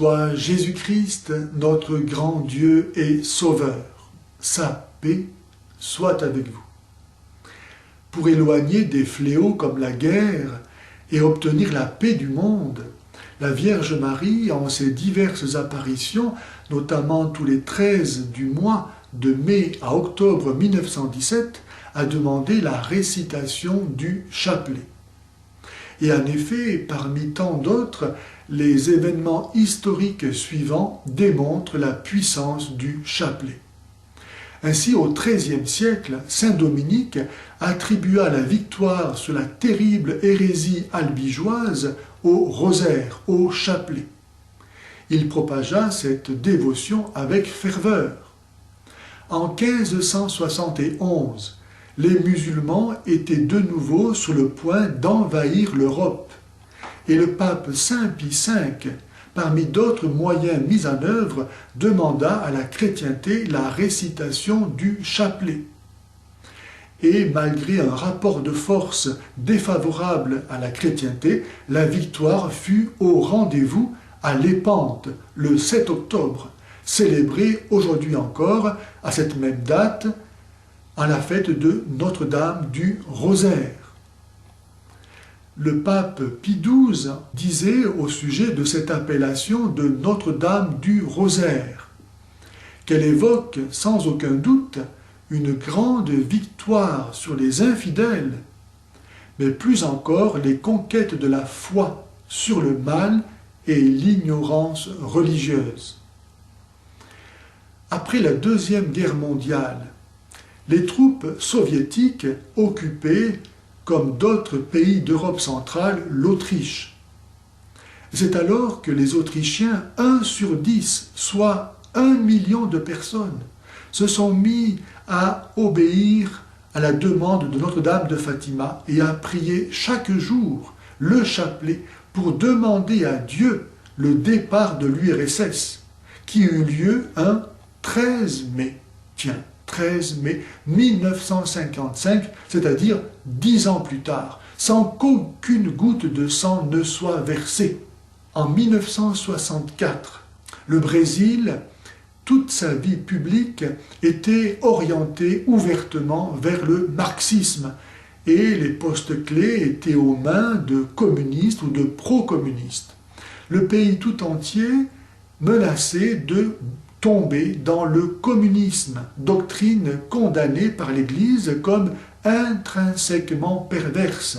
soit Jésus-Christ, notre grand Dieu et Sauveur. Sa paix soit avec vous. Pour éloigner des fléaux comme la guerre et obtenir la paix du monde, la Vierge Marie, en ses diverses apparitions, notamment tous les 13 du mois de mai à octobre 1917, a demandé la récitation du chapelet. Et en effet, parmi tant d'autres, les événements historiques suivants démontrent la puissance du chapelet. Ainsi, au XIIIe siècle, saint Dominique attribua la victoire sur la terrible hérésie albigeoise au rosaire, au chapelet. Il propagea cette dévotion avec ferveur. En 1571, les musulmans étaient de nouveau sur le point d'envahir l'Europe, et le pape Saint Pie V, parmi d'autres moyens mis en œuvre, demanda à la chrétienté la récitation du chapelet. Et malgré un rapport de force défavorable à la chrétienté, la victoire fut au rendez-vous à Lépante, le 7 octobre, célébrée aujourd'hui encore, à cette même date, à la fête de Notre-Dame du Rosaire. Le pape Pie XII disait au sujet de cette appellation de Notre-Dame du Rosaire qu'elle évoque sans aucun doute une grande victoire sur les infidèles, mais plus encore les conquêtes de la foi sur le mal et l'ignorance religieuse. Après la Deuxième Guerre mondiale, les troupes soviétiques occupaient, comme d'autres pays d'Europe centrale, l'Autriche. C'est alors que les Autrichiens, 1 sur 10, soit 1 million de personnes, se sont mis à obéir à la demande de Notre-Dame de Fatima et à prier chaque jour le chapelet pour demander à Dieu le départ de l'URSS, qui eut lieu un 13 mai. Tiens, 13 mai 1955, c'est-à-dire 10 ans plus tard, sans qu'aucune goutte de sang ne soit versée. En 1964, le Brésil, toute sa vie publique était orientée ouvertement vers le marxisme et les postes clés étaient aux mains de communistes ou de pro-communistes. Le pays tout entier menaçait de tomber dans le communisme, doctrine condamnée par l'Église comme intrinsèquement perverse,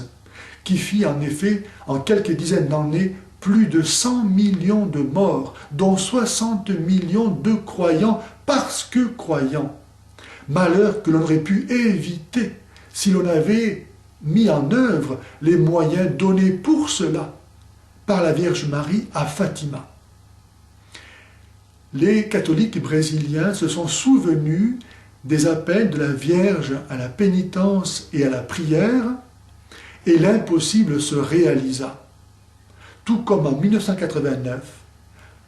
qui fit en effet, en quelques dizaines d'années, plus de 100 millions de morts, dont 60 millions de croyants parce que croyants. Malheur que l'on aurait pu éviter si l'on avait mis en œuvre les moyens donnés pour cela par la Vierge Marie à Fatima. Les catholiques brésiliens se sont souvenus des appels de la Vierge à la pénitence et à la prière, et l'impossible se réalisa. Tout comme en 1989,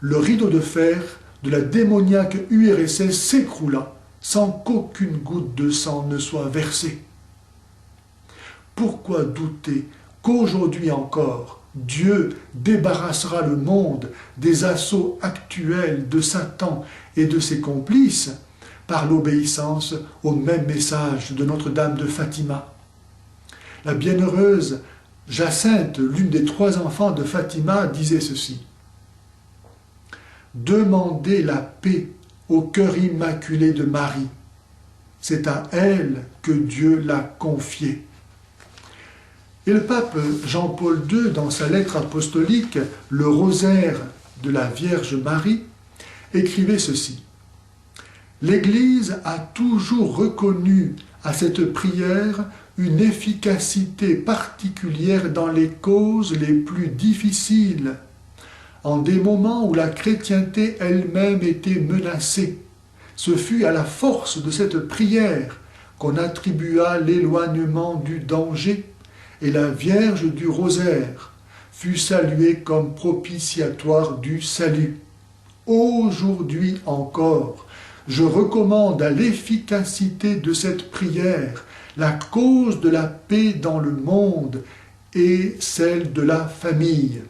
le rideau de fer de la démoniaque URSS s'écroula sans qu'aucune goutte de sang ne soit versée. Pourquoi douter qu'aujourd'hui encore, Dieu débarrassera le monde des assauts actuels de Satan et de ses complices par l'obéissance au même message de Notre-Dame de Fatima? La bienheureuse Jacinthe, l'une des 3 enfants de Fatima, disait ceci: « Demandez la paix au cœur immaculé de Marie. C'est à elle que Dieu l'a confiée. » Et le pape Jean-Paul II, dans sa lettre apostolique « Le rosaire de la Vierge Marie », écrivait ceci: « L'Église a toujours reconnu à cette prière une efficacité particulière dans les causes les plus difficiles, en des moments où la chrétienté elle-même était menacée. Ce fut à la force de cette prière qu'on attribua l'éloignement du danger, et la Vierge du Rosaire fut saluée comme propitiatoire du salut. Aujourd'hui encore, je recommande à l'efficacité de cette prière la cause de la paix dans le monde et celle de la famille. »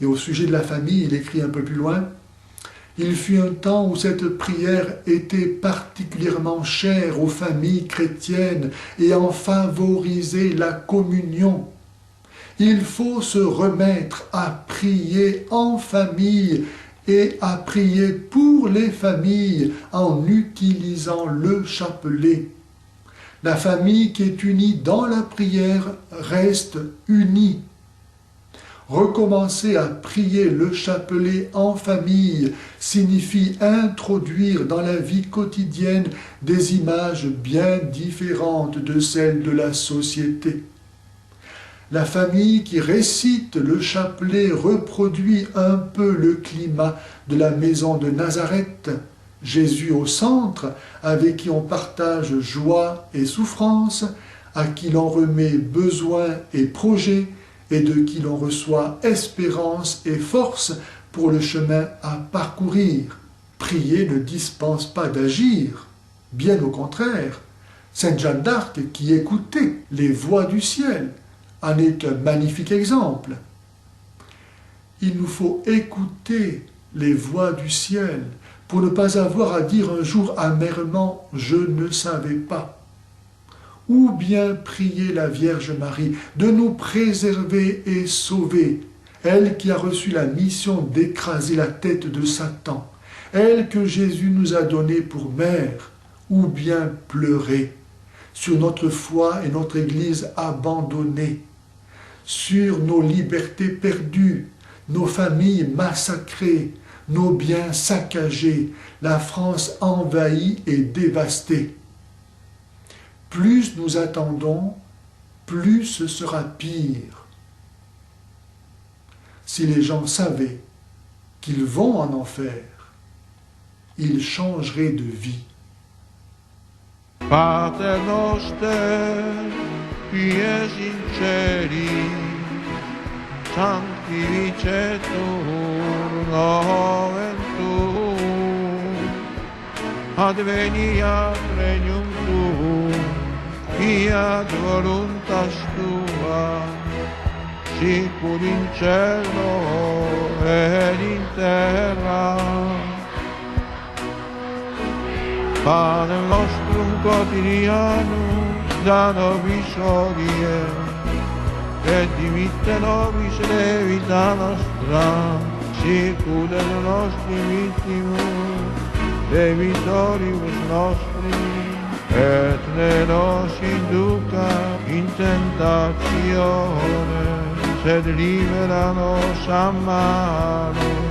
Et au sujet de la famille, il écrit un peu plus loin, « Il fut un temps où cette prière était particulièrement chère aux familles chrétiennes et en favorisait la communion. Il faut se remettre à prier en famille et à prier pour les familles en utilisant le chapelet. La famille qui est unie dans la prière reste unie. Recommencer à prier le chapelet en famille signifie introduire dans la vie quotidienne des images bien différentes de celles de la société. La famille qui récite le chapelet reproduit un peu le climat de la maison de Nazareth, Jésus au centre, avec qui on partage joie et souffrance, à qui l'on remet besoins et projets, et de qui l'on reçoit espérance et force pour le chemin à parcourir. Prier ne dispense pas d'agir, bien au contraire. Sainte Jeanne d'Arc, qui écoutait les voix du ciel, en est un magnifique exemple. Il nous faut écouter les voix du ciel pour ne pas avoir à dire un jour amèrement « je ne savais pas ». Ou bien prier la Vierge Marie de nous préserver et sauver, elle qui a reçu la mission d'écraser la tête de Satan, elle que Jésus nous a donnée pour mère, ou bien pleurer sur notre foi et notre Église abandonnée, sur nos libertés perdues, nos familles massacrées, nos biens saccagés, la France envahie et dévastée. Plus nous attendons, plus ce sera pire. Si les gens savaient qu'ils vont en enfer, ils changeraient de vie. Pater noster, qui es in celi, sanctificetur nomen tuum, adveniat regnum tuum, fiat voluntas tua, sicur in cielo et in terra. Panem nostrum quotidianum da nobis hodie, et dimitte nobis debita nostra, sicur et nostri vittimus, debitoribus nostri, et ne nos induca in tentatione, sed libera nos a malo.